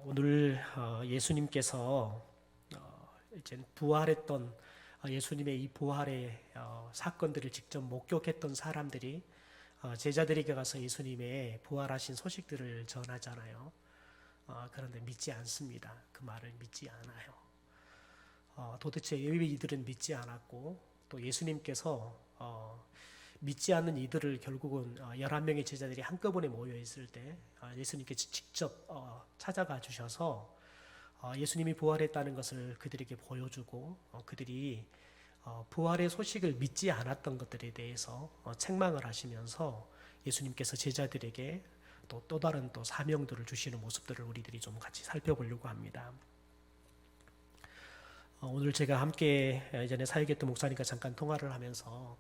오늘 예수님께서 이제 부활했던 예수님의 이 부활의 사건들을 직접 목격했던 사람들이 제자들에게 가서 예수님의 부활하신 소식들을 전하잖아요. 그런데 믿지 않습니다. 그 말을 믿지 않아요. 도대체 왜 이들은 믿지 않았고, 또 예수님께서 믿지 않는 이들을 결국은 11명의 제자들이 한꺼번에 모여 있을 때 예수님께서 직접 찾아가 주셔서 예수님이 부활했다는 것을 그들에게 보여주고, 그들이 부활의 소식을 믿지 않았던 것들에 대해서 책망을 하시면서 예수님께서 제자들에게 또 다른 또 사명들을 주시는 모습들을 우리들이 좀 같이 살펴보려고 합니다. 오늘 제가 함께 예전에 사역했던 목사님과 잠깐 통화를 하면서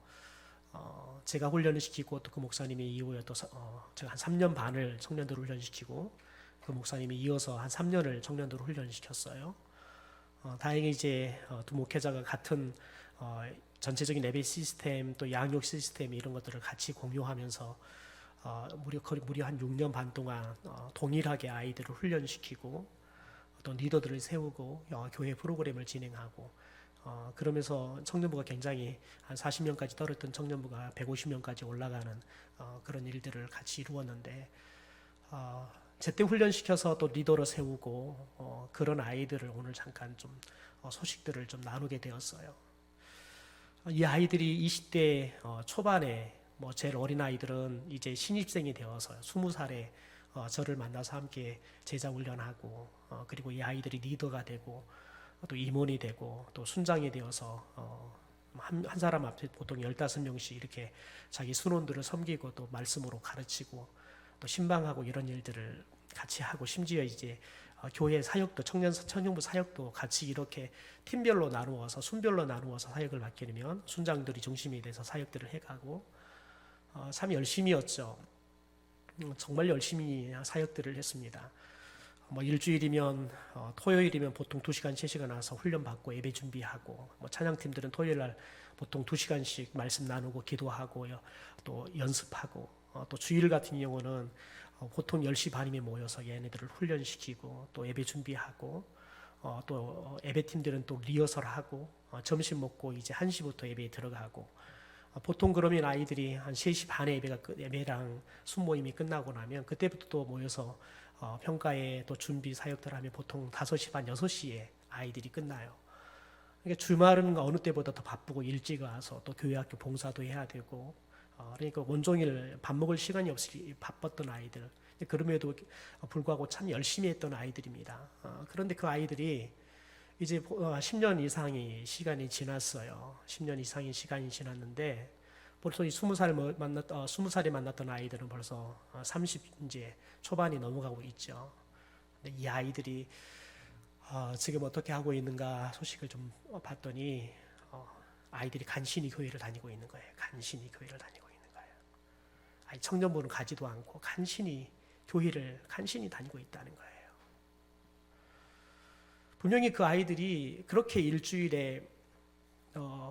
제가 훈련을 시키고, 또 그 목사님이 이후에 또 제가 한 3년 반을 청년들을 훈련시키고, 그 목사님이 이어서 한 3년을 청년들을 훈련시켰어요. 다행히 이제 두 목회자가 같은 전체적인 예배 시스템, 또 양육 시스템 이런 것들을 같이 공유하면서 무려 한 6년 반 동안 동일하게 아이들을 훈련시키고, 또 리더들을 세우고 교회 프로그램을 진행하고, 그러면서 청년부가 굉장히 한 40명까지 떨어졌던 청년부가 150명까지 올라가는 그런 일들을 같이 이루었는데, 제때 훈련시켜서 또 리더로 세우고 그런 아이들을 오늘 잠깐 좀 소식들을 좀 나누게 되었어요. 이 아이들이 20대 초반에 제일 어린 아이들은 이제 신입생이 되어서 20살에 저를 만나서 함께 제자 훈련하고, 그리고 이 아이들이 리더가 되고 또 임원이 되고 또 순장이 되어서 한 사람 앞에 보통 15명씩 이렇게 자기 순원들을 섬기고 또 말씀으로 가르치고 또 신방하고 이런 일들을 같이 하고, 심지어 이제 교회 사역도 청년부 사역도 같이 이렇게 팀별로 나누어서 순별로 나누어서 사역을 맡게 되면 순장들이 중심이 돼서 사역들을 해가고, 참 열심히였죠. 정말 열심히 사역들을 했습니다. 일주일이면 토요일이면 보통 2시간 3시간 나와서 훈련 받고 예배 준비하고, 찬양팀들은 토요일 날 보통 2시간씩 말씀 나누고 기도하고요, 또 연습하고, 또 주일 같은 경우는 보통 10시 반이면 모여서 얘네들을 훈련시키고 또 예배 준비하고, 또 예배팀들은 또 리허설하고, 점심 먹고 이제 1시부터 예배에 들어가고, 보통 그러면 아이들이 한 3시 반에 예배랑 순모임이 끝나고 나면 그때부터 또 모여서 평가에 또 준비 사역들 하면 보통 5시 반, 6시에 아이들이 끝나요. 그러니까 주말은 어느 때보다 더 바쁘고 일찍 와서 또 교회 학교 봉사도 해야 되고, 그러니까 온종일 밥 먹을 시간이 없이 바빴던 아이들. 그럼에도 불구하고 참 열심히 했던 아이들입니다. 그런데 그 아이들이 이제 10년 이상의 시간이 지났어요. 10년 이상의 시간이 지났는데 벌써 이 20살에 만났던 아이들은 벌써 30 이제 초반이 넘어가고 있죠. 근데 이 아이들이 지금 어떻게 하고 있는가 소식을 좀 봤더니 아이들이 간신히 교회를 다니고 있는 거예요. 간신히 교회를 다니고 있는 거예요. 아니, 청년부는 가지도 않고 간신히 교회를 간신히 다니고 있다는 거예요. 분명히 그 아이들이 그렇게 일주일에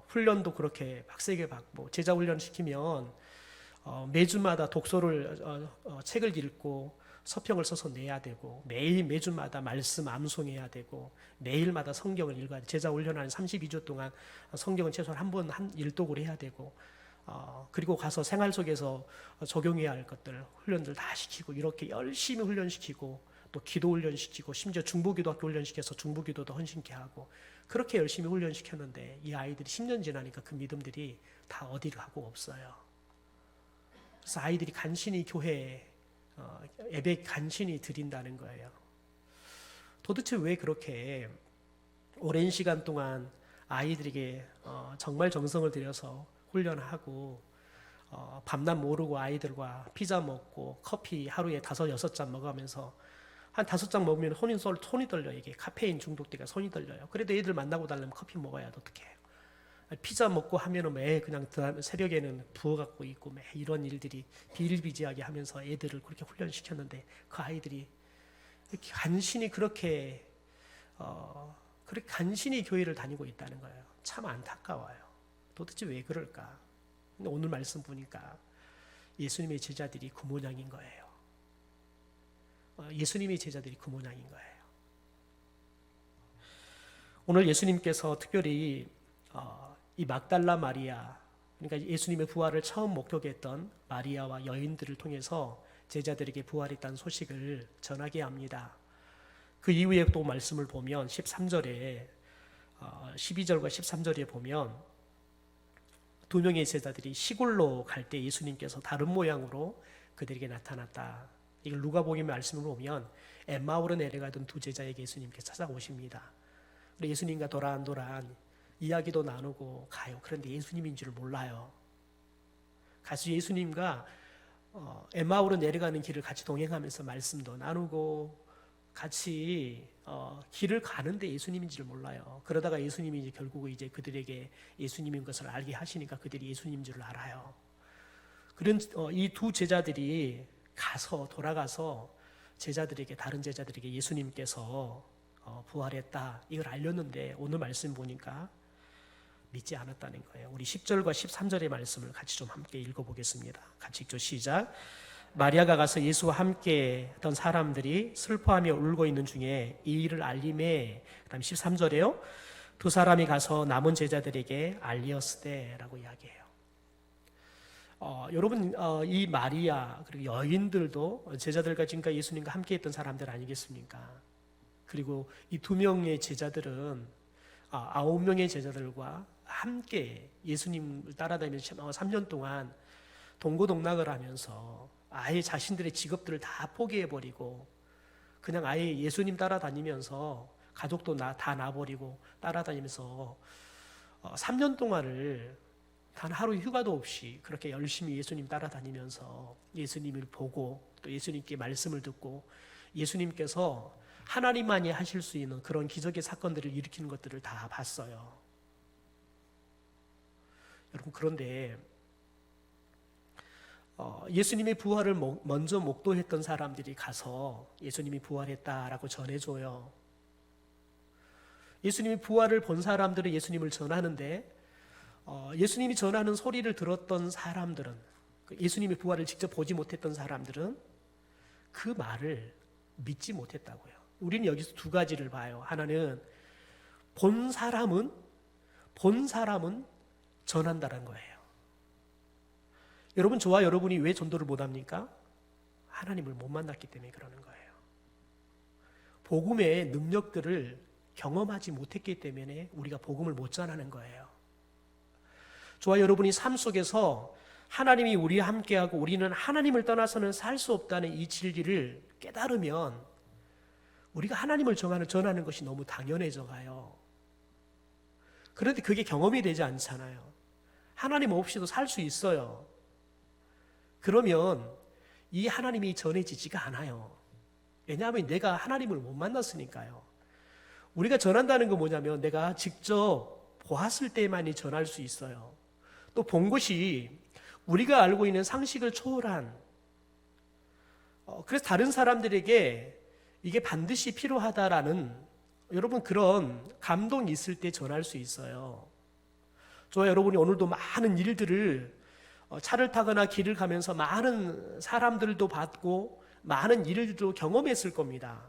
훈련도 그렇게 빡세게 받고, 제자 훈련 시키면 매주마다 독서를 책을 읽고 서평을 써서 내야 되고, 매주마다 말씀 암송해야 되고, 매일마다 성경을 읽어야 돼. 제자 훈련하는 32주 동안 성경은 최소한 한 번 일독을 해야 되고, 그리고 가서 생활 속에서 적용해야 할 것들 훈련들 다 시키고, 이렇게 열심히 훈련시키고 또 기도 훈련시키고, 심지어 중보기도학교 훈련시켜서 중보기도도 헌신케 하고, 그렇게 열심히 훈련시켰는데 이 아이들이 10년 지나니까 그 믿음들이 다 어디를 가고 없어요. 그래서 아이들이 간신히 교회에 예배 간신히 드린다는 거예요. 도대체 왜 그렇게 오랜 시간 동안 아이들에게 정말 정성을 들여서 훈련하고, 밤낮 모르고 아이들과 피자 먹고 커피 하루에 5, 6잔 먹으면서 한 5잔 먹으면 손이 떨려요. 이게 카페인 중독되니까 손이 떨려요. 그래도 애들 만나고 달라면 커피 먹어야 어떡해요. 피자 먹고 하면은 매 그냥 새벽에는 부어갖고 있고 매 이런 일들이 비일비재하게 하면서 애들을 그렇게 훈련시켰는데, 그 아이들이 이렇게 간신히 그렇게 간신히 교회를 다니고 있다는 거예요. 참 안타까워요. 도대체 왜 그럴까? 근데 오늘 말씀 보니까 예수님의 제자들이 그 모양인 거예요. 예수님의 제자들이 그 모양인 거예요. 오늘 예수님께서 특별히 이 막달라 마리아, 그러니까 예수님의 부활을 처음 목격했던 마리아와 여인들을 통해서 제자들에게 부활했다는 소식을 전하게 합니다. 그 이후에 또 말씀을 보면 13절에 12절과 13절에 보면 두 명의 제자들이 시골로 갈 때 예수님께서 다른 모양으로 그들에게 나타났다. 이걸 누가복음의 말씀을 보면 엠마오로 내려가던 두 제자에게 예수님께서 찾아오십니다. 예수님과 도란도란 이야기도 나누고 가요. 그런데 예수님인 줄 몰라요. 가서 예수님과 엠마오로 내려가는 길을 같이 동행하면서 말씀도 나누고 같이 길을 가는데 예수님인 줄 몰라요. 그러다가 예수님이 이제 결국 이제 그들에게 예수님인 것을 알게 하시니까 그들이 예수님인 줄 알아요. 그런 이 두 제자들이 돌아가서 제자들에게, 다른 제자들에게 예수님께서 부활했다 이걸 알렸는데 오늘 말씀 보니까 믿지 않았다는 거예요. 우리 10절과 13절의 말씀을 같이 좀 함께 읽어보겠습니다. 같이 읽죠. 시작. 마리아가 가서 예수와 함께 했던 사람들이 슬퍼하며 울고 있는 중에 이 일을 알림해, 그 다음 13절에요. 두 사람이 가서 남은 제자들에게 알리었으되 라고 이야기해요. 여러분, 이 마리아 그리고 여인들도 제자들과 지금까지 예수님과 함께 했던 사람들 아니겠습니까? 그리고 이 두 명의 제자들은 9명의 제자들과 함께 예수님을 따라다니면서 3년 동안 동고동락을 하면서 아예 자신들의 직업들을 다 포기해버리고 그냥 아예 예수님 따라다니면서 가족도 다 놔버리고 따라다니면서 3년 동안을 단 하루 휴가도 없이 그렇게 열심히 예수님 따라다니면서 예수님을 보고 또 예수님께 말씀을 듣고 예수님께서 하나님만이 하실 수 있는 그런 기적의 사건들을 일으키는 것들을 다 봤어요. 여러분, 그런데 예수님의 부활을 먼저 목도했던 사람들이 가서 예수님이 부활했다라고 전해줘요. 예수님이 부활을 본 사람들은 예수님을 전하는데 예수님이 전하는 소리를 들었던 사람들은, 예수님의 부활을 직접 보지 못했던 사람들은 그 말을 믿지 못했다고요. 우리는 여기서 두 가지를 봐요. 하나는 본 사람은 전한다는 거예요. 여러분, 저와 여러분이 왜 전도를 못합니까? 하나님을 못 만났기 때문에 그러는 거예요. 복음의 능력들을 경험하지 못했기 때문에 우리가 복음을 못 전하는 거예요. 저와 여러분이 삶 속에서 하나님이 우리와 함께하고 우리는 하나님을 떠나서는 살 수 없다는 이 진리를 깨달으면 우리가 하나님을 전하는 것이 너무 당연해져 가요. 그런데 그게 경험이 되지 않잖아요. 하나님 없이도 살 수 있어요. 그러면 이 하나님이 전해지지가 않아요. 왜냐하면 내가 하나님을 못 만났으니까요. 우리가 전한다는 건 뭐냐면 내가 직접 보았을 때만이 전할 수 있어요. 또 본 것이 우리가 알고 있는 상식을 초월한, 그래서 다른 사람들에게 이게 반드시 필요하다라는 여러분 그런 감동이 있을 때 전할 수 있어요. 저와 여러분이 오늘도 많은 일들을 차를 타거나 길을 가면서 많은 사람들도 봤고 많은 일들도 경험했을 겁니다.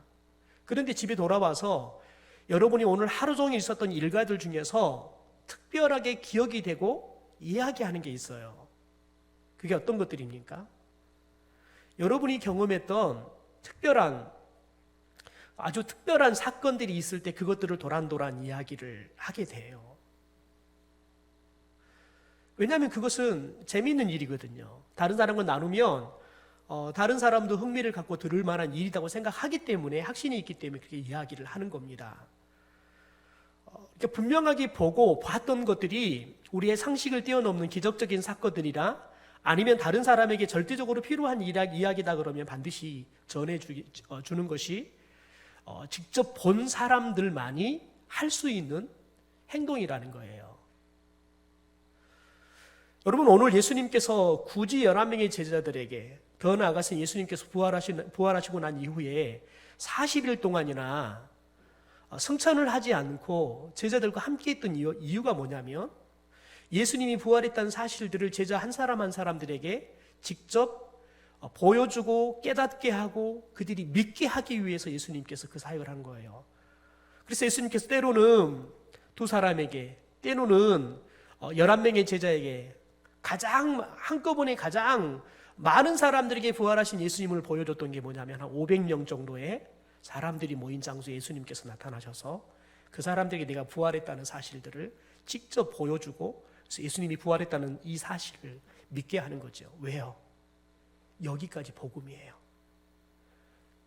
그런데 집에 돌아와서 여러분이 오늘 하루 종일 있었던 일과들 중에서 특별하게 기억이 되고 이야기하는 게 있어요. 그게 어떤 것들입니까? 여러분이 경험했던 아주 특별한 사건들이 있을 때 그것들을 도란도란 이야기를 하게 돼요. 왜냐하면 그것은 재미있는 일이거든요. 다른 사람과 나누면 다른 사람도 흥미를 갖고 들을 만한 일이라고 생각하기 때문에, 확신이 있기 때문에 그렇게 이야기를 하는 겁니다. 분명하게 보고 봤던 것들이 우리의 상식을 뛰어넘는 기적적인 사건들이라 아니면 다른 사람에게 절대적으로 필요한 이야기다 그러면 반드시 전해주는 것이 직접 본 사람들만이 할 수 있는 행동이라는 거예요. 여러분, 오늘 예수님께서 굳이 11명의 제자들에게, 더 나아가서 예수님께서 부활하시고 난 이후에 40일 동안이나 승천을 하지 않고 제자들과 함께 했던 이유가 뭐냐면 예수님이 부활했다는 사실들을 제자 한 사람 한 사람들에게 직접 보여주고 깨닫게 하고 그들이 믿게 하기 위해서 예수님께서 그 사역을 한 거예요. 그래서 예수님께서 때로는 두 사람에게, 때로는 11명의 제자에게 한꺼번에 가장 많은 사람들에게 부활하신 예수님을 보여줬던 게 뭐냐면 한 500명 정도의 사람들이 모인 장소에 예수님께서 나타나셔서 그 사람들에게 내가 부활했다는 사실들을 직접 보여주고, 그래서 예수님이 부활했다는 이 사실을 믿게 하는 거죠. 왜요? 여기까지 복음이에요.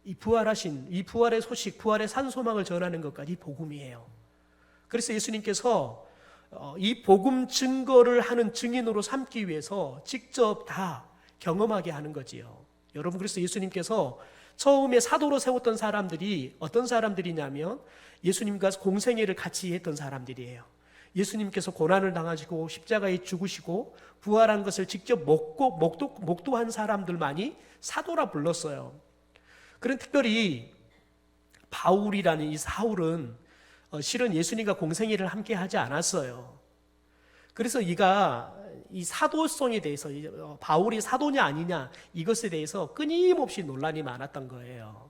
이 부활의 소식, 부활의 산소망을 전하는 것까지 복음이에요. 그래서 예수님께서 이 복음 증거를 하는 증인으로 삼기 위해서 직접 다 경험하게 하는 거지요. 여러분, 그래서 예수님께서 처음에 사도로 세웠던 사람들이 어떤 사람들이냐면 예수님과 공생애를 같이 했던 사람들이에요. 예수님께서 고난을 당하시고 십자가에 죽으시고 부활한 것을 직접 목도한 사람들만이 사도라 불렀어요. 그런 특별히 바울이라는 이 사울은 실은 예수님과 공생애를 함께 하지 않았어요. 그래서 이 사도성에 대해서, 바울이 사도냐 아니냐 이것에 대해서 끊임없이 논란이 많았던 거예요.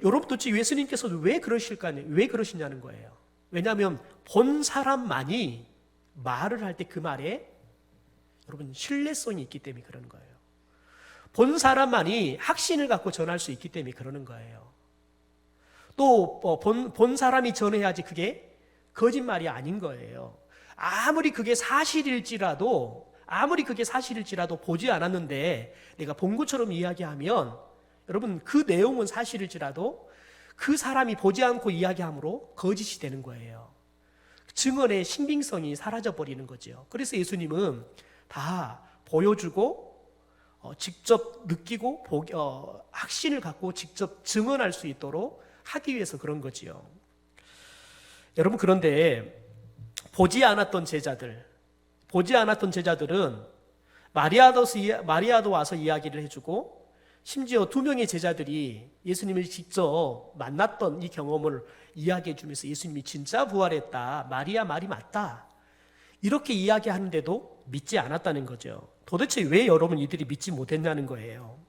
여러분, 도대체 예수님께서 왜 그러시냐는 거예요. 왜냐하면 본 사람만이 말을 할 때 그 말에 여러분 신뢰성이 있기 때문에 그러는 거예요. 본 사람만이 확신을 갖고 전할 수 있기 때문에 그러는 거예요. 또 본 사람이 전해야지 그게 거짓말이 아닌 거예요. 아무리 그게 사실일지라도 보지 않았는데 내가 본 것처럼 이야기하면 여러분 그 내용은 사실일지라도 그 사람이 보지 않고 이야기함으로 거짓이 되는 거예요. 증언의 신빙성이 사라져 버리는 거죠. 그래서 예수님은 다 보여주고 직접 느끼고 확신을 갖고 직접 증언할 수 있도록 하기 위해서 그런 거지요. 여러분, 그런데 보지 않았던 제자들은 마리아도 와서 이야기를 해주고, 심지어 2명의 제자들이 예수님을 직접 만났던 이 경험을 이야기해 주면서 예수님이 진짜 부활했다, 마리아 말이 맞다, 이렇게 이야기하는데도 믿지 않았다는 거죠. 도대체 왜 여러분 이들이 믿지 못했냐는 거예요.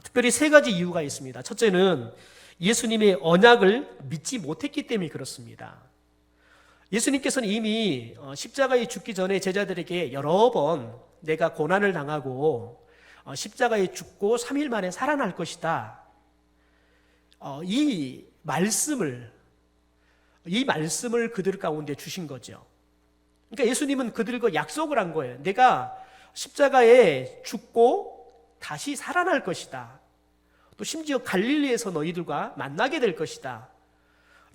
특별히 3가지 이유가 있습니다. 첫째는 예수님의 언약을 믿지 못했기 때문에 그렇습니다. 예수님께서는 이미 십자가에 죽기 전에 제자들에게 여러 번 내가 고난을 당하고 십자가에 죽고 3일 만에 살아날 것이다, 이 말씀을 그들 가운데 주신 거죠. 그러니까 예수님은 그들과 약속을 한 거예요. 내가 십자가에 죽고 다시 살아날 것이다. 또 심지어 갈릴리에서 너희들과 만나게 될 것이다.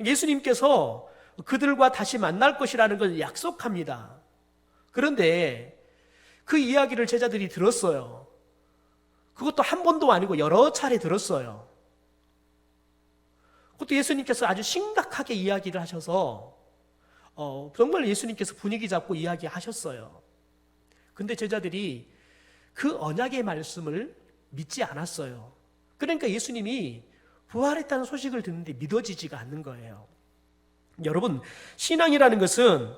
예수님께서 그들과 다시 만날 것이라는 걸 약속합니다. 그런데 그 이야기를 제자들이 들었어요. 그것도 한 번도 아니고 여러 차례 들었어요. 그것도 예수님께서 아주 심각하게 이야기를 하셔서 정말 예수님께서 분위기 잡고 이야기하셨어요. 근데 제자들이 그 언약의 말씀을 믿지 않았어요. 그러니까 예수님이 부활했다는 소식을 듣는데 믿어지지가 않는 거예요. 여러분, 신앙이라는 것은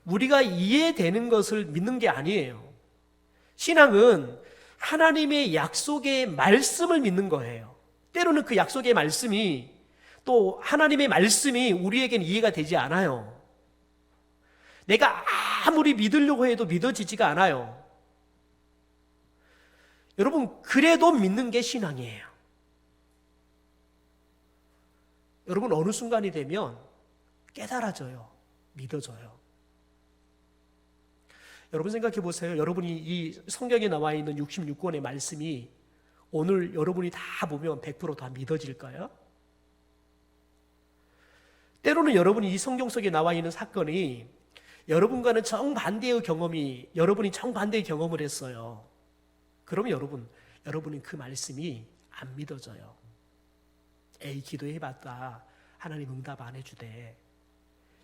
우리가 이해되는 것을 믿는 게 아니에요. 신앙은 하나님의 약속의 말씀을 믿는 거예요. 때로는 그 약속의 말씀이, 또 하나님의 말씀이 우리에게는 이해가 되지 않아요. 내가 아무리 믿으려고 해도 믿어지지가 않아요. 여러분, 그래도 믿는 게 신앙이에요. 여러분, 어느 순간이 되면 깨달아져요. 믿어져요. 여러분 생각해 보세요. 여러분이 이 성경에 나와 있는 66권의 말씀이 오늘 여러분이 다 보면 100% 다 믿어질까요? 때로는 여러분이 이 성경 속에 나와 있는 사건이 여러분과는 정반대의 경험을 했어요. 그러면 여러분은 그 말씀이 안 믿어져요. 에이, 기도해봤다, 하나님 응답 안 해주대.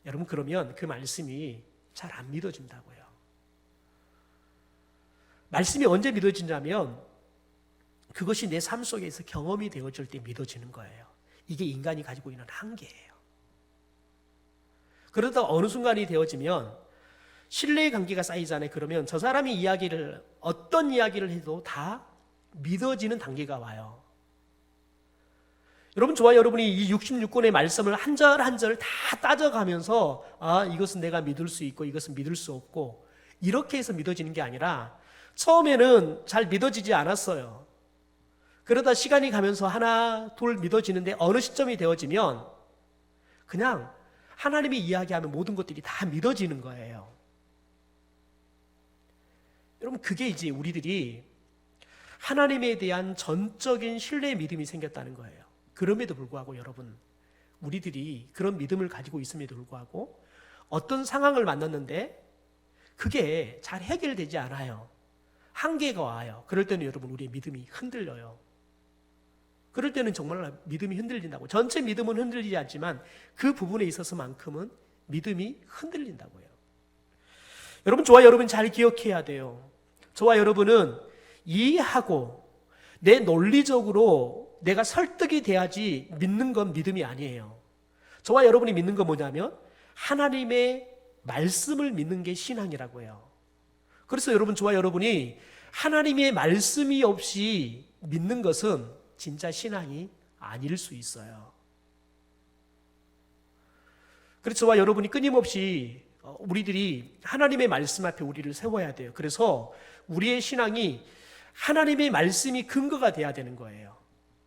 여러분, 그러면 그 말씀이 잘 안 믿어진다고요. 말씀이 언제 믿어지냐면 그것이 내 삶 속에서 경험이 되어질 때 믿어지는 거예요. 이게 인간이 가지고 있는 한계예요. 그러다 어느 순간이 되어지면 신뢰의 관계가 쌓이잖아요. 그러면 저 사람이 어떤 이야기를 해도 다 믿어지는 단계가 와요. 여러분, 저와 여러분이 이 66권의 말씀을 한 절 한 절 다 따져가면서 이것은 내가 믿을 수 있고 이것은 믿을 수 없고 이렇게 해서 믿어지는 게 아니라 처음에는 잘 믿어지지 않았어요. 그러다 시간이 가면서 하나 둘 믿어지는데 어느 시점이 되어지면 그냥 하나님이 이야기하면 모든 것들이 다 믿어지는 거예요. 여러분, 그게 이제 우리들이 하나님에 대한 전적인 신뢰의 믿음이 생겼다는 거예요. 그럼에도 불구하고 여러분, 우리들이 그런 믿음을 가지고 있음에도 불구하고 어떤 상황을 만났는데 그게 잘 해결되지 않아요. 한계가 와요. 그럴 때는 여러분, 우리의 믿음이 흔들려요. 그럴 때는 정말 믿음이 흔들린다고. 전체 믿음은 흔들리지 않지만 그 부분에 있어서만큼은 믿음이 흔들린다고요. 여러분, 저와 여러분 잘 기억해야 돼요. 저와 여러분은 이해하고 내 논리적으로 내가 설득이 돼야지 믿는 건 믿음이 아니에요. 저와 여러분이 믿는 건 뭐냐면 하나님의 말씀을 믿는 게 신앙이라고 해요. 그래서 여러분, 저와 여러분이 하나님의 말씀이 없이 믿는 것은 진짜 신앙이 아닐 수 있어요. 그래서 저와 여러분이 끊임없이 우리들이 하나님의 말씀 앞에 우리를 세워야 돼요. 그래서 우리의 신앙이 하나님의 말씀이 근거가 돼야 되는 거예요.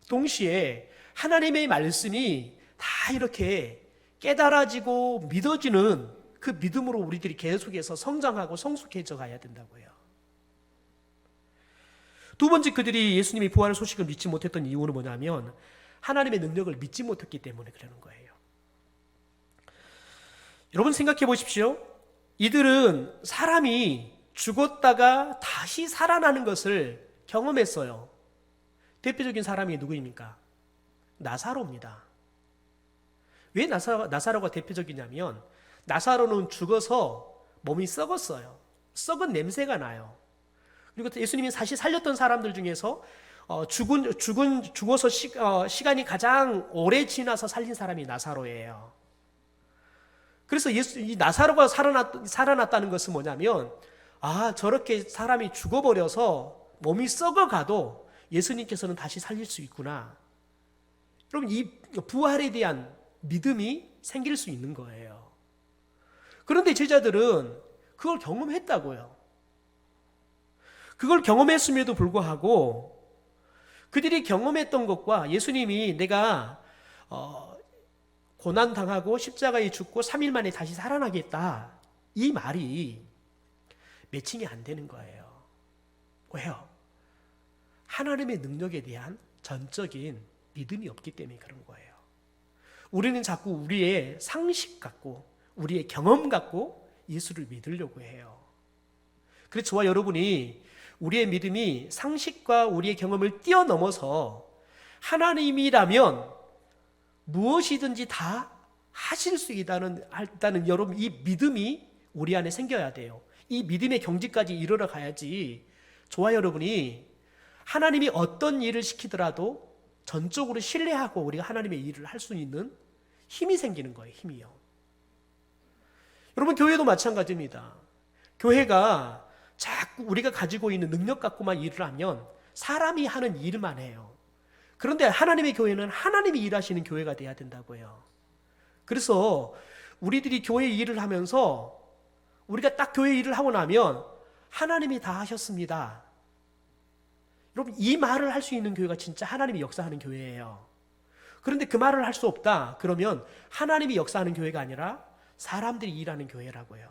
동시에 하나님의 말씀이 다 이렇게 깨달아지고 믿어지는 그 믿음으로 우리들이 계속해서 성장하고 성숙해져 가야 된다고요. 두 번째, 그들이 예수님이 부활의 소식을 믿지 못했던 이유는 뭐냐면 하나님의 능력을 믿지 못했기 때문에 그러는 거예요. 여러분, 생각해 보십시오. 이들은 사람이 죽었다가 다시 살아나는 것을 경험했어요. 대표적인 사람이 누구입니까? 나사로입니다. 왜 나사로가 대표적이냐면 나사로는 죽어서 몸이 썩었어요. 썩은 냄새가 나요. 그리고 예수님이 다시 살렸던 사람들 중에서 죽어서 시간이 가장 오래 지나서 살린 사람이 나사로예요. 그래서 이 나사로가 살아났다는 것은 뭐냐면 저렇게 사람이 죽어버려서 몸이 썩어가도 예수님께서는 다시 살릴 수 있구나. 여러분, 이 부활에 대한 믿음이 생길 수 있는 거예요. 그런데 제자들은 그걸 경험했다고요. 그걸 경험했음에도 불구하고 그들이 경험했던 것과 예수님이 내가 고난당하고 십자가에 죽고 3일 만에 다시 살아나겠다, 이 말이 매칭이 안 되는 거예요. 왜요? 하나님의 능력에 대한 전적인 믿음이 없기 때문에 그런 거예요. 우리는 자꾸 우리의 상식 갖고 우리의 경험 갖고 예수를 믿으려고 해요. 그래서 저와 여러분이 우리의 믿음이 상식과 우리의 경험을 뛰어넘어서 하나님이라면 무엇이든지 다 하실 수 있다는 여러분, 이 믿음이 우리 안에 생겨야 돼요. 이 믿음의 경지까지 이르러 가야지 저와 여러분이 하나님이 어떤 일을 시키더라도 전적으로 신뢰하고 우리가 하나님의 일을 할 수 있는 힘이 생기는 거예요. 힘이요. 여러분, 교회도 마찬가지입니다. 교회가 자꾸 우리가 가지고 있는 능력 갖고만 일을 하면 사람이 하는 일만 해요. 그런데 하나님의 교회는 하나님이 일하시는 교회가 돼야 된다고요. 그래서 우리들이 교회 일을 하면서 우리가 딱 교회 일을 하고 나면 하나님이 다 하셨습니다. 여러분, 이 말을 할 수 있는 교회가 진짜 하나님이 역사하는 교회예요. 그런데 그 말을 할 수 없다 그러면 하나님이 역사하는 교회가 아니라 사람들이 일하는 교회라고요.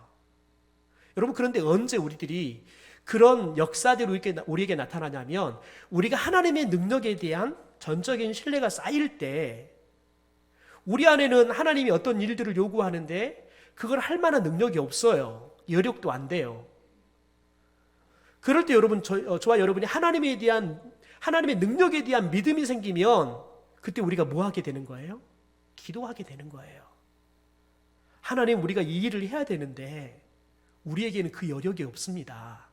여러분, 그런데 언제 우리들이 그런 역사들이 우리에게 나타나냐면 우리가 하나님의 능력에 대한 전적인 신뢰가 쌓일 때 우리 안에는 하나님이 어떤 일들을 요구하는데 그걸 할 만한 능력이 없어요. 여력도 안 돼요. 그럴 때 여러분, 저와 여러분이 하나님의 능력에 대한 믿음이 생기면 그때 우리가 뭐 하게 되는 거예요? 기도하게 되는 거예요. 하나님, 우리가 이 일을 해야 되는데 우리에게는 그 여력이 없습니다.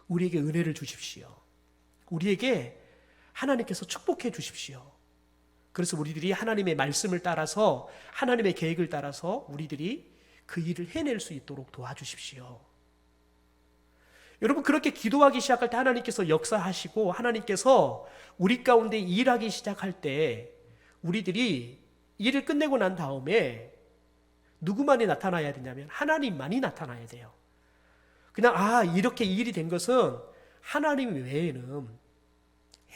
우리에게 은혜를 주십시오. 우리에게 하나님께서 축복해 주십시오. 그래서 우리들이 하나님의 말씀을 따라서 하나님의 계획을 따라서 우리들이 그 일을 해낼 수 있도록 도와주십시오. 여러분, 그렇게 기도하기 시작할 때 하나님께서 역사하시고 하나님께서 우리 가운데 일하기 시작할 때 우리들이 일을 끝내고 난 다음에 누구만이 나타나야 되냐면 하나님만이 나타나야 돼요. 그냥 이렇게 일이 된 것은 하나님 외에는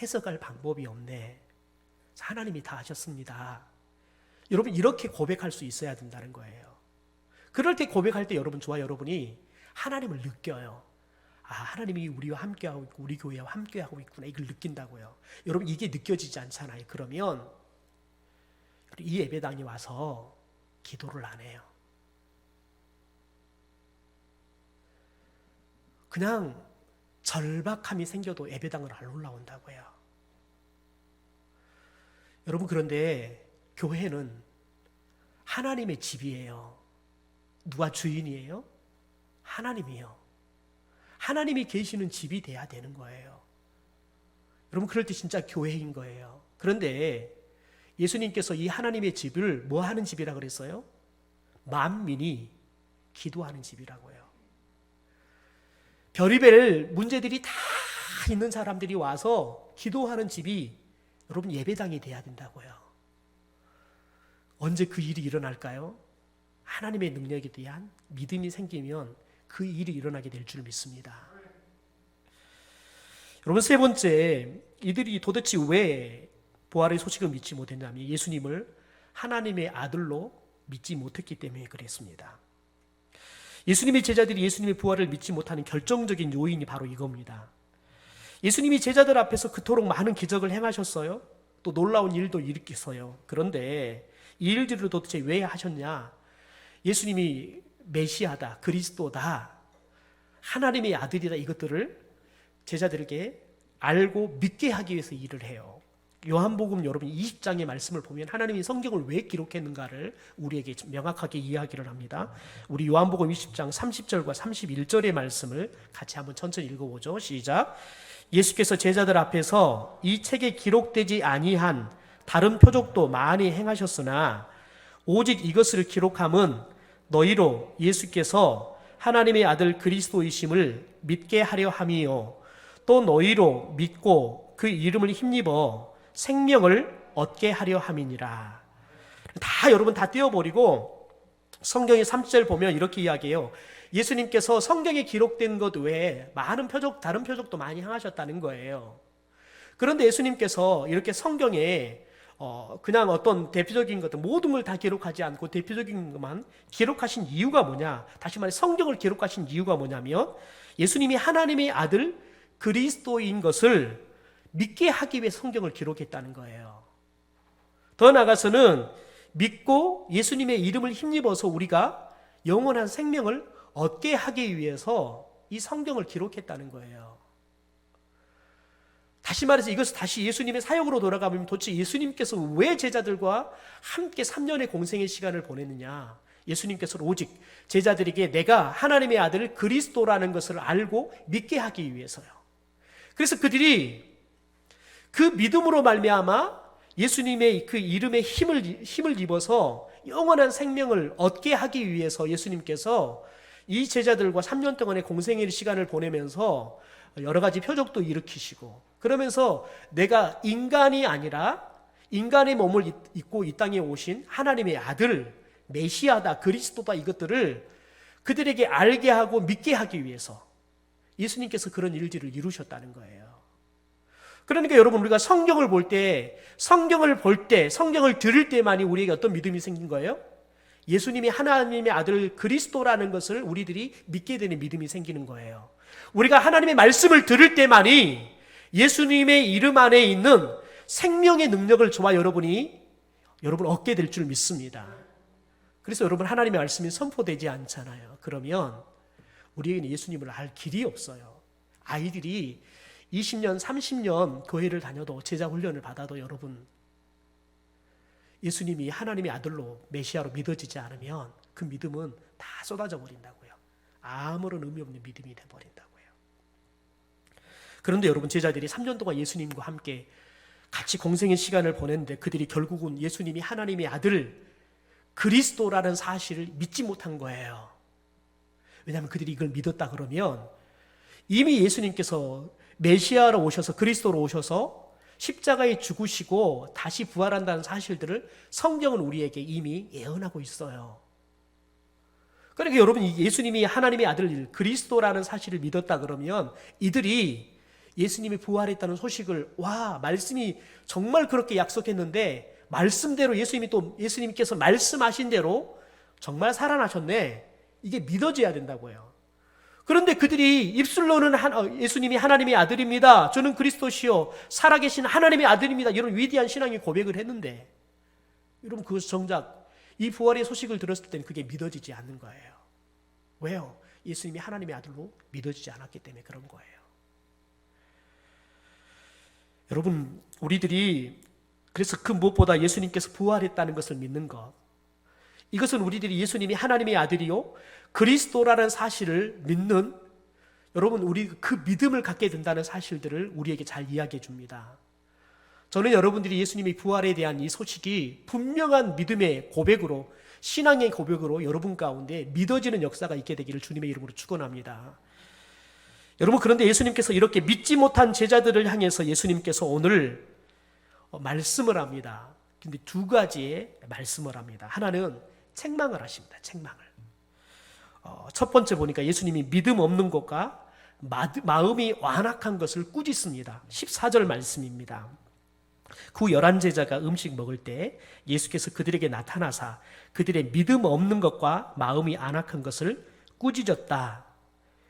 해석할 방법이 없네. 하나님이 다 하셨습니다. 여러분, 이렇게 고백할 수 있어야 된다는 거예요. 그럴 때 고백할 때 여러분이 하나님을 느껴요. 하나님이 우리와 함께하고 있고 우리 교회와 함께하고 있구나, 이걸 느낀다고요. 여러분, 이게 느껴지지 않잖아요. 그러면 이 예배당에 와서 기도를 안 해요. 그냥 절박함이 생겨도 예배당을 안 올라온다고요. 여러분, 그런데 교회는 하나님의 집이에요. 누가 주인이에요? 하나님이요. 하나님이 계시는 집이 돼야 되는 거예요. 여러분, 그럴 때 진짜 교회인 거예요. 그런데 예수님께서 이 하나님의 집을 뭐 하는 집이라 그랬어요? 만민이 기도하는 집이라고요. 별의별 문제들이 다 있는 사람들이 와서 기도하는 집이 여러분 예배당이 돼야 된다고요. 언제 그 일이 일어날까요? 하나님의 능력에 대한 믿음이 생기면 그 일이 일어나게 될 줄 믿습니다. 여러분, 세 번째, 이들이 도대체 왜 부활의 소식을 믿지 못했냐면 예수님을 하나님의 아들로 믿지 못했기 때문에 그랬습니다. 예수님의 제자들이 예수님의 부활을 믿지 못하는 결정적인 요인이 바로 이겁니다. 예수님이 제자들 앞에서 그토록 많은 기적을 행하셨어요. 또 놀라운 일도 일으켰어요. 그런데 이 일들을 도대체 왜 하셨냐? 예수님이 메시아다, 그리스도다, 하나님의 아들이다, 이것들을 제자들에게 알고 믿게 하기 위해서 일을 해요. 요한복음 여러분 20장의 말씀을 보면 하나님이 성경을 왜 기록했는가를 우리에게 명확하게 이야기를 합니다. 우리 요한복음 20장 30절과 31절의 말씀을 같이 한번 천천히 읽어보죠. 시작. 예수께서 제자들 앞에서 이 책에 기록되지 아니한 다른 표적도 많이 행하셨으나 오직 이것을 기록함은 너희로 예수께서 하나님의 아들 그리스도이심을 믿게 하려 함이요 또 너희로 믿고 그 이름을 힘입어 생명을 얻게 하려 함이니라. 여러분 다 떼어버리고 성경의 3절 보면 이렇게 이야기해요. 예수님께서 성경에 기록된 것 외에 많은 표적, 다른 표적도 많이 행하셨다는 거예요. 그런데 예수님께서 이렇게 성경에 그냥 어떤 대표적인 것들 모든 걸 다 기록하지 않고 대표적인 것만 기록하신 이유가 뭐냐? 다시 말해 성경을 기록하신 이유가 뭐냐면 예수님이 하나님의 아들 그리스도인 것을 믿게 하기 위해 성경을 기록했다는 거예요. 더 나아가서는 믿고 예수님의 이름을 힘입어서 우리가 영원한 생명을 얻게 하기 위해서 이 성경을 기록했다는 거예요. 다시 말해서 이것을 다시 예수님의 사역으로 돌아가면 도대체 예수님께서 왜 제자들과 함께 3년의 공생의 시간을 보냈느냐? 예수님께서는 오직 제자들에게 내가 하나님의 아들 그리스도라는 것을 알고 믿게 하기 위해서요. 그래서 그들이 그 믿음으로 말미암아 예수님의 그 이름에 힘을 입어서 영원한 생명을 얻게 하기 위해서 예수님께서 이 제자들과 3년 동안의 공생의 시간을 보내면서 여러 가지 표적도 일으키시고 그러면서 내가 인간이 아니라 인간의 몸을 입고 이 땅에 오신 하나님의 아들 메시아다, 그리스도다, 이것들을 그들에게 알게 하고 믿게 하기 위해서 예수님께서 그런 일들을 이루셨다는 거예요. 그러니까 여러분, 우리가 성경을 볼 때, 성경을 들을 때만이 우리에게 어떤 믿음이 생긴 거예요? 예수님이 하나님의 아들 그리스도라는 것을 우리들이 믿게 되는 믿음이 생기는 거예요. 우리가 하나님의 말씀을 들을 때만이 예수님의 이름 안에 있는 생명의 능력을 저와 여러분 얻게 될 줄 믿습니다. 그래서 여러분, 하나님의 말씀이 선포되지 않잖아요. 그러면 우리에게는 예수님을 알 길이 없어요. 아이들이 20년, 30년 교회를 다녀도 제자 훈련을 받아도 여러분, 예수님이 하나님의 아들로 메시아로 믿어지지 않으면 그 믿음은 다 쏟아져 버린다고요. 아무런 의미 없는 믿음이 돼버린다고요. 그런데 여러분, 제자들이 3년 동안 예수님과 함께 같이 공생의 시간을 보냈는데 그들이 결국은 예수님이 하나님의 아들 그리스도라는 사실을 믿지 못한 거예요. 왜냐하면 그들이 이걸 믿었다 그러면 이미 예수님께서 메시아로 오셔서 그리스도로 오셔서 십자가에 죽으시고 다시 부활한다는 사실들을 성경은 우리에게 이미 예언하고 있어요. 그러니까 여러분, 예수님이 하나님의 아들 그리스도라는 사실을 믿었다 그러면 이들이 예수님이 부활했다는 소식을, 와, 말씀이 정말 그렇게 약속했는데 말씀대로 예수님께서 말씀하신 대로 정말 살아나셨네, 이게 믿어져야 된다고요. 그런데 그들이 입술로는 예수님이 하나님의 아들입니다, 저는 그리스도시요 살아계신 하나님의 아들입니다, 이런 위대한 신앙의 고백을 했는데, 여러분, 그것이 정작 이 부활의 소식을 들었을 때는 그게 믿어지지 않는 거예요. 왜요? 예수님이 하나님의 아들로 믿어지지 않았기 때문에 그런 거예요. 여러분, 우리들이 그래서 그 무엇보다 예수님께서 부활했다는 것을 믿는 것, 이것은 우리들이 예수님이 하나님의 아들이요 그리스도라는 사실을 믿는, 여러분, 우리 그 믿음을 갖게 된다는 사실들을 우리에게 잘 이야기해 줍니다. 저는 여러분들이 예수님이 부활에 대한 이 소식이 분명한 믿음의 고백으로, 신앙의 고백으로 여러분 가운데 믿어지는 역사가 있게 되기를 주님의 이름으로 축원합니다. 여러분, 그런데 예수님께서 이렇게 믿지 못한 제자들을 향해서 예수님께서 오늘 말씀을 합니다. 근데 두 가지의 말씀을 합니다. 하나는 책망을 하십니다. 책망을. 첫 번째 보니까 예수님이 믿음 없는 것과 마음이 완악한 것을 꾸짖습니다. 14절 말씀입니다. 그 11제자가 음식 먹을 때 예수께서 그들에게 나타나사 그들의 믿음 없는 것과 마음이 완악한 것을 꾸짖었다.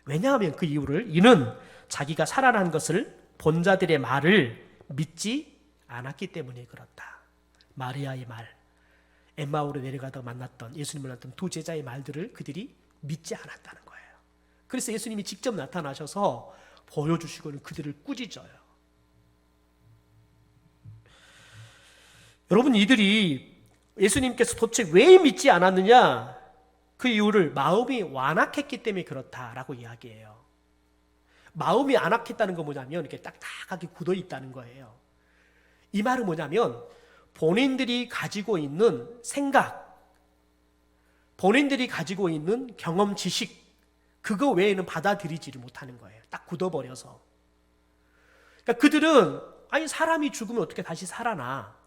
왜냐하면 그 이유를, 이는 자기가 살아난 것을 본 자들의 말을 믿지 않았기 때문에 그렇다. 마리아의 말, 엠마오로 내려가다 만났던, 예수님을 만났던 두 제자의 말들을 그들이 믿지 않았다는 거예요. 그래서 예수님이 직접 나타나셔서 보여주시고는 그들을 꾸짖어요. 여러분, 이들이 예수님께서 도대체 왜 믿지 않았느냐, 그 이유를 마음이 완악했기 때문에 그렇다라고 이야기해요. 마음이 완악했다는 건 뭐냐면 이렇게 딱딱하게 굳어 있다는 거예요. 이 말은 뭐냐면 본인들이 가지고 있는 생각, 본인들이 가지고 있는 경험, 지식, 그거 외에는 받아들이지를 못하는 거예요. 딱 굳어버려서. 그러니까 그들은, 아니, 사람이 죽으면 어떻게 다시 살아나?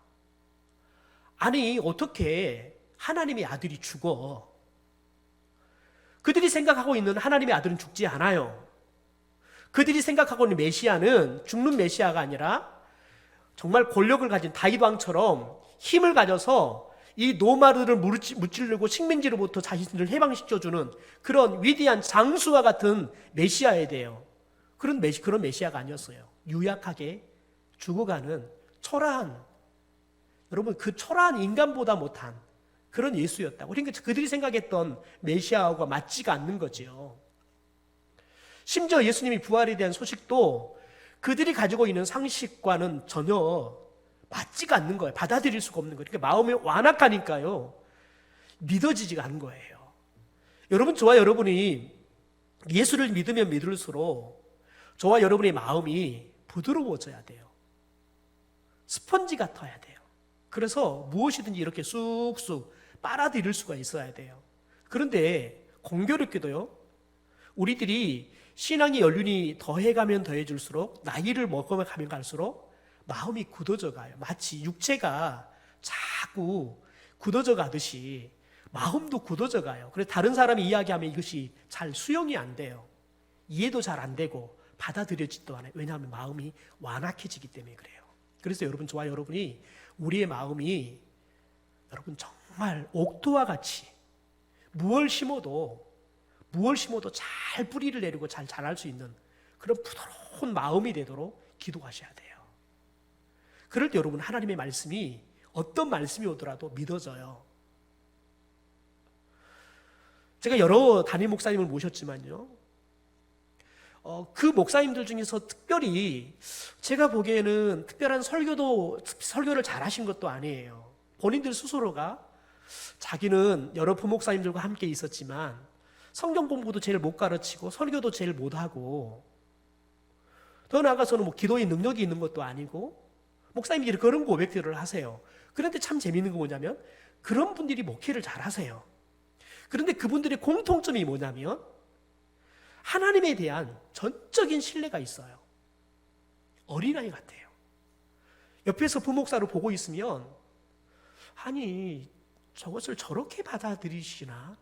아니, 어떻게 하나님의 아들이 죽어? 그들이 생각하고 있는 하나님의 아들은 죽지 않아요. 그들이 생각하고 있는 메시아는 죽는 메시아가 아니라 정말 권력을 가진 다윗 왕처럼 힘을 가져서 이 노마르를 무찌르고 식민지로부터 자신을 해방시켜주는 그런 위대한 장수와 같은 메시아에 대해요. 그런 메시아가 아니었어요. 유약하게 죽어가는 초라한, 여러분, 그 초라한 인간보다 못한 그런 예수였다고. 그러니까 그들이 생각했던 메시아하고 맞지가 않는 거지요. 심지어 예수님이 부활에 대한 소식도 그들이 가지고 있는 상식과는 전혀 맞지가 않는 거예요. 받아들일 수가 없는 거예요. 그러니까 마음이 완악하니까요, 믿어지지가 않는 거예요. 여러분, 저와 여러분이 예수를 믿으면 믿을수록 저와 여러분의 마음이 부드러워져야 돼요. 스펀지 같아야 돼요. 그래서 무엇이든지 이렇게 쑥쑥 빨아들일 수가 있어야 돼요. 그런데 공교롭게도요, 우리들이 신앙의 연륜이 더해가면 더해질수록, 나이를 먹어가면 갈수록 마음이 굳어져 가요. 마치 육체가 자꾸 굳어져 가듯이 마음도 굳어져 가요. 그래서 다른 사람이 이야기하면 이것이 잘 수용이 안 돼요. 이해도 잘 안 되고 받아들여지지도 않아요. 왜냐하면 마음이 완악해지기 때문에 그래요. 그래서 여러분, 저와 여러분이, 우리의 마음이 여러분 정말 옥토와 같이 무얼 심어도 잘 뿌리를 내리고 잘 자랄 수 있는 그런 부드러운 마음이 되도록 기도하셔야 돼요. 그럴 때 여러분, 하나님의 말씀이 어떤 말씀이 오더라도 믿어져요. 제가 여러 담임 목사님을 모셨지만요, 그 목사님들 중에서 특별히 제가 보기에는 특별한 설교를 잘하신 것도 아니에요. 본인들 스스로가 자기는 여러 부목사님들과 함께 있었지만 성경 공부도 제일 못 가르치고 설교도 제일 못하고, 더 나아가서는 뭐 기도의 능력이 있는 것도 아니고, 목사님들이 그런 고백들을 하세요. 그런데 참 재미있는 거 뭐냐면 그런 분들이 목회를 잘 하세요. 그런데 그분들의 공통점이 뭐냐면 하나님에 대한 전적인 신뢰가 있어요. 어린아이 같아요. 옆에서 부목사로 보고 있으면 아니 저것을 저렇게 받아들이시나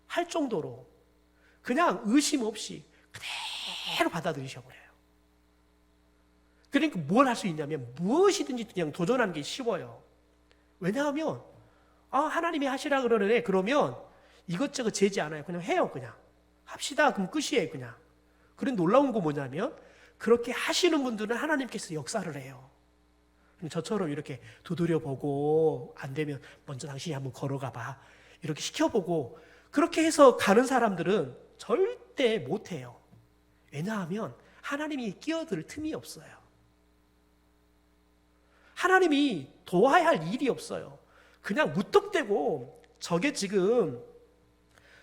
할 정도로 그냥 의심 없이 그대로 받아들이셔버려요. 그러니까 뭘 할 수 있냐면 무엇이든지 그냥 도전하는 게 쉬워요. 왜냐하면 하나님이 하시라 그러네. 그러면 이것저것 재지 않아요. 그냥 해요. 그냥 합시다. 그럼 끝이에요. 그냥. 그런 놀라운 거 뭐냐면 그렇게 하시는 분들은 하나님께서 역사를 해요. 저처럼 이렇게 두드려보고 안 되면 먼저 당신이 한번 걸어가 봐. 이렇게 시켜보고 그렇게 해서 가는 사람들은 절대 못해요. 왜냐하면 하나님이 끼어들 틈이 없어요. 하나님이 도와야 할 일이 없어요. 그냥 무턱대고 저게 지금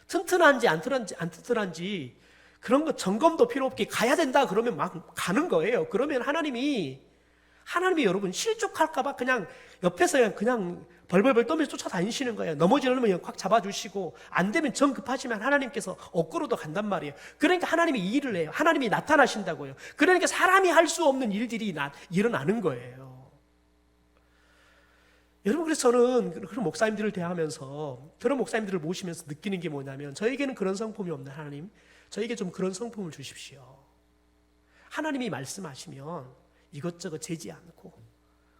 튼튼한지 안 튼튼한지 그런 거 점검도 필요 없게 가야 된다 그러면 막 가는 거예요. 그러면 하나님이 여러분 실족할까봐 그냥 옆에서 그냥 벌벌벌 떨면서 쫓아다니시는 거예요. 넘어지려면 꽉 잡아주시고 안 되면 정 급하시면 하나님께서 억지로도 간단 말이에요. 그러니까 하나님이 이 일을 해요. 하나님이 나타나신다고요. 그러니까 사람이 할 수 없는 일들이 일어나는 거예요. 여러분, 그래서 저는 그런 목사님들을 대하면서 그런 목사님들을 모시면서 느끼는 게 뭐냐면 저에게는 그런 성품이 없는 하나님, 저에게 좀 그런 성품을 주십시오. 하나님이 말씀하시면 이것저것 재지 않고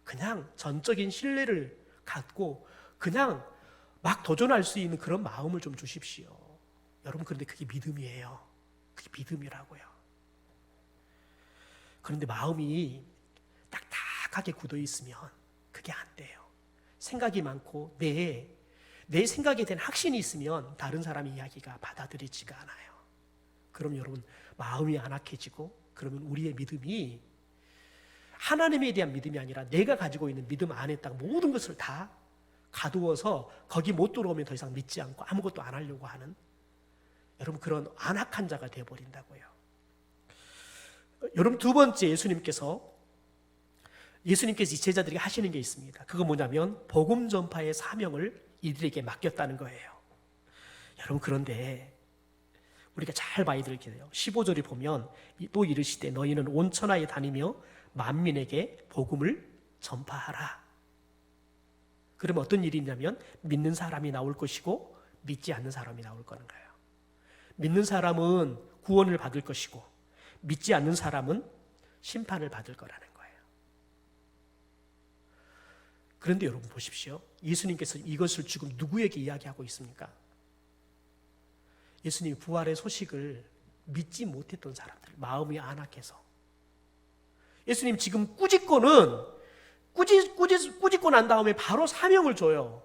그냥 전적인 신뢰를 갖고 그냥 막 도전할 수 있는 그런 마음을 좀 주십시오. 여러분, 그런데 그게 믿음이에요. 그게 믿음이라고요. 그런데 마음이 딱딱하게 굳어 있으면 그게 안 돼요. 생각이 많고 내 생각에 대한 확신이 있으면 다른 사람의 이야기가 받아들이지가 않아요. 그럼 여러분, 마음이 안악해지고 그러면 우리의 믿음이 하나님에 대한 믿음이 아니라 내가 가지고 있는 믿음 안에 딱 모든 것을 다 가두어서 거기 못 들어오면 더 이상 믿지 않고 아무것도 안 하려고 하는, 여러분, 그런 안악한 자가 되어버린다고요. 여러분, 두 번째 예수님께서 이 제자들에게 하시는 게 있습니다. 그거 뭐냐면 복음 전파의 사명을 이들에게 맡겼다는 거예요. 여러분, 그런데 우리가 잘 봐야 될 게 돼요. 15절에 보면 또 이르시되 너희는 온 천하에 다니며 만민에게 복음을 전파하라. 그러면 어떤 일이 있냐면 믿는 사람이 나올 것이고 믿지 않는 사람이 나올 거는 거예요. 믿는 사람은 구원을 받을 것이고 믿지 않는 사람은 심판을 받을 거라는 거예요. 그런데 여러분 보십시오. 예수님께서 이것을 지금 누구에게 이야기하고 있습니까? 예수님이 부활의 소식을 믿지 못했던 사람들, 마음이 안악해서. 예수님 지금 꾸짖고 난 다음에 바로 사명을 줘요.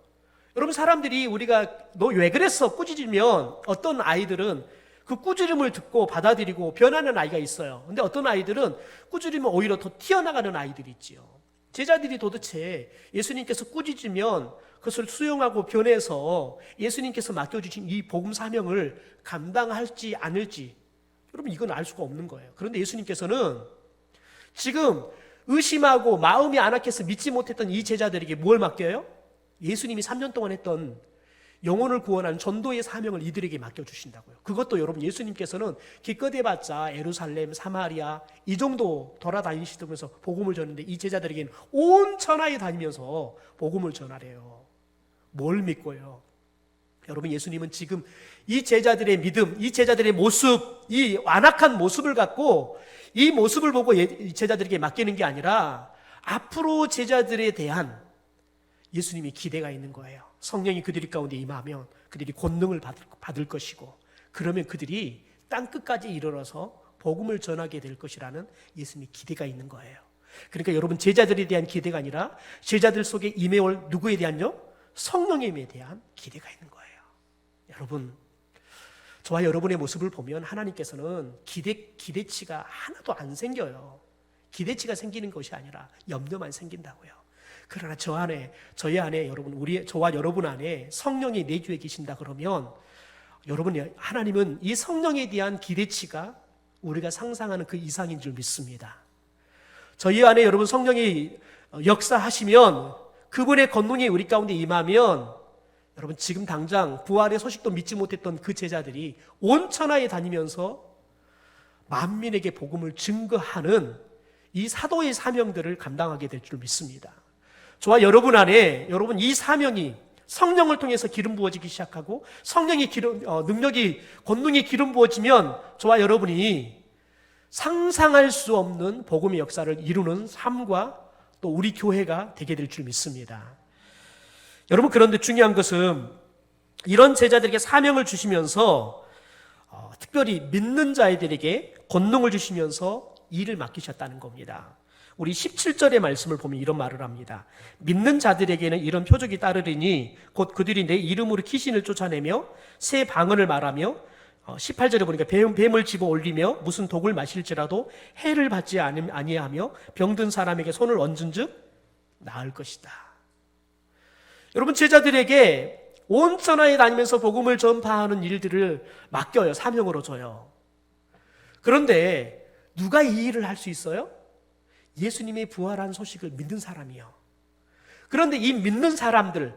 여러분, 사람들이 우리가 너 왜 그랬어? 꾸짖으면 어떤 아이들은 그 꾸지름을 듣고 받아들이고 변하는 아이가 있어요. 근데 어떤 아이들은 꾸지르면 오히려 더 튀어나가는 아이들이 있지요. 제자들이 도대체 예수님께서 꾸짖으면 그것을 수용하고 변해서 예수님께서 맡겨주신 이 복음 사명을 감당할지 않을지, 여러분, 이건 알 수가 없는 거예요. 그런데 예수님께서는 지금 의심하고 마음이 안악해서 믿지 못했던 이 제자들에게 뭘 맡겨요? 예수님이 3년 동안 했던 영혼을 구원하는 전도의 사명을 이들에게 맡겨주신다고요. 그것도 여러분, 예수님께서는 기껏 해봤자 예루살렘, 사마리아 이 정도 돌아다니시면서 복음을 전했는데 이 제자들에게는 온 천하에 다니면서 복음을 전하래요. 뭘 믿고요? 여러분, 예수님은 지금 이 제자들의 믿음, 이 제자들의 모습, 이 완악한 모습을 갖고 이 모습을 보고 제자들에게 맡기는 게 아니라 앞으로 제자들에 대한 예수님이 기대가 있는 거예요. 성령이 그들이 가운데 임하면 그들이 권능을 받을 것이고 그러면 그들이 땅끝까지 이르러서 복음을 전하게 될 것이라는 예수님의 기대가 있는 거예요. 그러니까 여러분, 제자들에 대한 기대가 아니라 제자들 속에 임해올 누구에 대한요? 성령님에 대한 기대가 있는 거예요. 여러분, 저와 여러분의 모습을 보면 하나님께서는 기대치가 하나도 안 생겨요. 기대치가 생기는 것이 아니라 염려만 생긴다고요. 그러나 저희 안에 여러분, 저와 여러분 안에 성령이 내주에 계신다 그러면 여러분, 하나님은 이 성령에 대한 기대치가 우리가 상상하는 그 이상인 줄 믿습니다. 저희 안에 여러분 성령이 역사하시면 그분의 권능이 우리 가운데 임하면 여러분, 지금 당장 부활의 소식도 믿지 못했던 그 제자들이 온 천하에 다니면서 만민에게 복음을 증거하는 이 사도의 사명들을 감당하게 될 줄 믿습니다. 저와 여러분 안에 여러분 이 사명이 성령을 통해서 기름 부어지기 시작하고 성령의 능력이 권능이 기름 부어지면 저와 여러분이 상상할 수 없는 복음의 역사를 이루는 삶과 또 우리 교회가 되게 될 줄 믿습니다. 여러분, 그런데 중요한 것은 이런 제자들에게 사명을 주시면서 특별히 믿는 자들에게 권능을 주시면서 일을 맡기셨다는 겁니다. 우리 17절의 말씀을 보면 이런 말을 합니다. 믿는 자들에게는 이런 표적이 따르리니 곧 그들이 내 이름으로 귀신을 쫓아내며 새 방언을 말하며 18절에 보니까 뱀을 집어 올리며 무슨 독을 마실지라도 해를 받지 아니하며 병든 사람에게 손을 얹은 즉 나을 것이다. 여러분, 제자들에게 온 천하에 다니면서 복음을 전파하는 일들을 맡겨요. 사명으로 줘요. 그런데 누가 이 일을 할 수 있어요? 예수님의 부활한 소식을 믿는 사람이요. 그런데 이 믿는 사람들은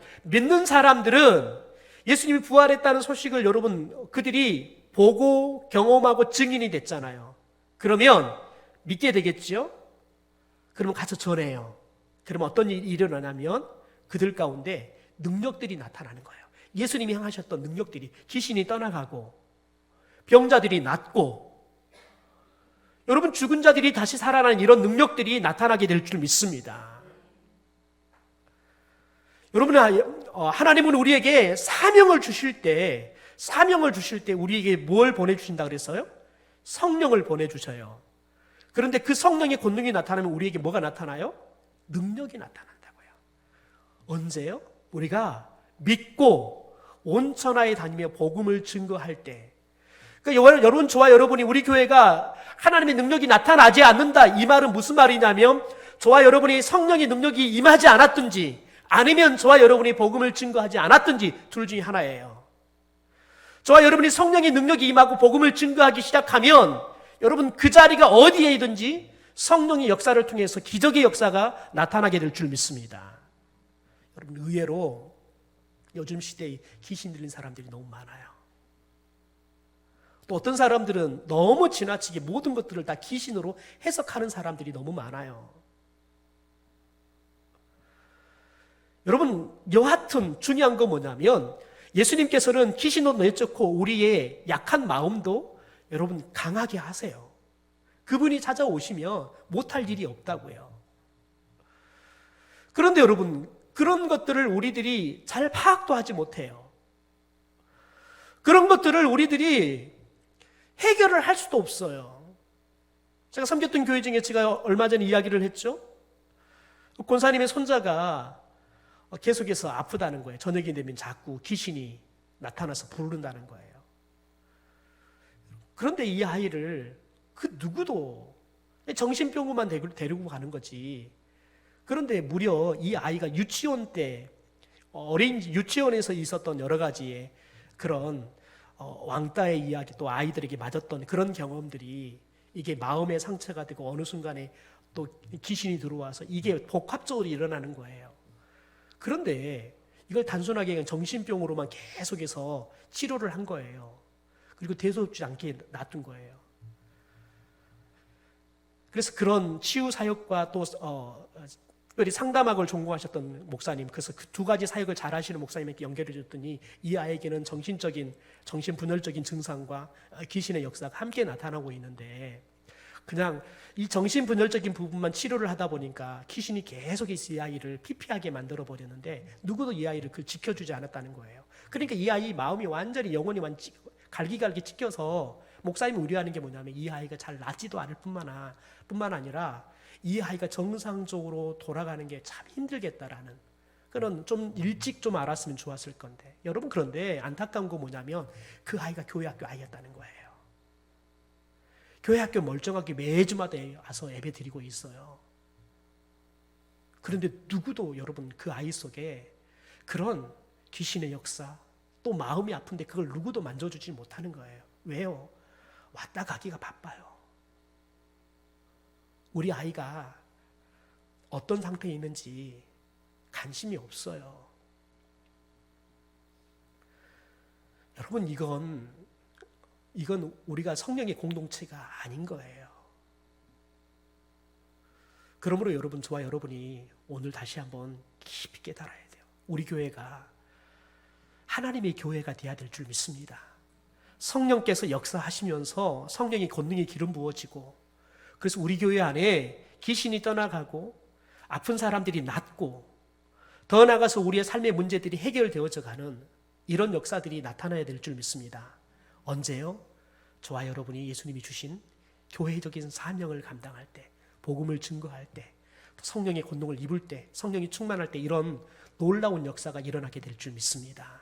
예수님이 부활했다는 소식을 여러분 그들이 보고 경험하고 증인이 됐잖아요. 그러면 믿게 되겠지요? 그러면 가서 전해요. 그러면 어떤 일이 일어나냐면 그들 가운데 능력들이 나타나는 거예요. 예수님이 행하셨던 능력들이, 귀신이 떠나가고 병자들이 낫고 여러분, 죽은 자들이 다시 살아나는 이런 능력들이 나타나게 될 줄 믿습니다. 여러분, 하나님은 우리에게 사명을 주실 때 우리에게 뭘 보내주신다 그랬어요? 성령을 보내주셔요. 그런데 그 성령의 권능이 나타나면 우리에게 뭐가 나타나요? 능력이 나타난다고요. 언제요? 우리가 믿고 온 천하에 다니며 복음을 증거할 때. 그러니까 여러분, 저와 여러분이 우리 교회가 하나님의 능력이 나타나지 않는다, 이 말은 무슨 말이냐면 저와 여러분이 성령의 능력이 임하지 않았든지 아니면 저와 여러분이 복음을 증거하지 않았든지 둘 중에 하나예요. 저와 여러분이 성령의 능력이 임하고 복음을 증거하기 시작하면 여러분 그 자리가 어디에 있든지 성령의 역사를 통해서 기적의 역사가 나타나게 될 줄 믿습니다. 여러분, 의외로 요즘 시대에 귀신 들린 사람들이 너무 많아요. 또 어떤 사람들은 너무 지나치게 모든 것들을 다 귀신으로 해석하는 사람들이 너무 많아요. 여러분, 여하튼 중요한 건 뭐냐면 예수님께서는 귀신도 내쫓고 우리의 약한 마음도 여러분 강하게 하세요. 그분이 찾아오시면 못할 일이 없다고요. 그런데 여러분, 그런 것들을 우리들이 잘 파악도 하지 못해요. 그런 것들을 우리들이 해결을 할 수도 없어요. 제가 섬겼던 교회 중에 제가 얼마 전에 이야기를 했죠. 권사님의 손자가 계속해서 아프다는 거예요. 저녁이 되면 자꾸 귀신이 나타나서 부른다는 거예요. 그런데 이 아이를 그 누구도 정신병원만 데리고 가는 거지. 그런데 무려 이 아이가 유치원 때 어린이집 유치원에서 있었던 여러 가지의 그런 왕따의 이야기, 또 아이들에게 맞았던 그런 경험들이 이게 마음의 상처가 되고 어느 순간에 또 귀신이 들어와서 이게 복합적으로 일어나는 거예요. 그런데 이걸 단순하게 그냥 정신병으로만 계속해서 치료를 한 거예요. 그리고 대수롭지 않게 놔둔 거예요. 그래서 그런 치유 사역과 또 특별히 상담학을 전공하셨던 목사님, 그래서 그 두 가지 사역을 잘 하시는 목사님에게 연결해 줬더니 이 아이에게는 정신분열적인 증상과 귀신의 역사가 함께 나타나고 있는데 그냥 이 정신분열적인 부분만 치료를 하다 보니까 귀신이 계속해서 이 아이를 피폐하게 만들어 버렸는데 누구도 이 아이를 지켜주지 않았다는 거예요. 그러니까 이 아이 마음이 완전히 영혼이 갈기갈기 찢겨서 목사님이 우려하는 게 뭐냐면 이 아이가 잘 낫지도 않을 뿐만 아니라 이 아이가 정상적으로 돌아가는 게 참 힘들겠다라는 그런, 좀 일찍 좀 알았으면 좋았을 건데 여러분, 그런데 안타까운 거 뭐냐면 그 아이가 교회 학교 아이였다는 거예요. 교회 학교 멀쩡하게 매주마다 와서 예배 드리고 있어요. 그런데 누구도 여러분 그 아이 속에 그런 귀신의 역사, 또 마음이 아픈데 그걸 누구도 만져주지 못하는 거예요. 왜요? 왔다 가기가 바빠요. 우리 아이가 어떤 상태에 있는지 관심이 없어요. 여러분, 이건 우리가 성령의 공동체가 아닌 거예요. 그러므로 여러분, 저와 여러분이 오늘 다시 한번 깊이 깨달아야 돼요. 우리 교회가 하나님의 교회가 되어야 될 줄 믿습니다. 성령께서 역사하시면서 성령의 권능이 기름 부어지고, 그래서 우리 교회 안에 귀신이 떠나가고 아픈 사람들이 낫고, 더 나아가서 우리의 삶의 문제들이 해결되어져 가는 이런 역사들이 나타나야 될 줄 믿습니다. 언제요? 저와 여러분이 예수님이 주신 교회적인 사명을 감당할 때, 복음을 증거할 때, 성령의 권능을 입을 때, 성령이 충만할 때, 이런 놀라운 역사가 일어나게 될 줄 믿습니다.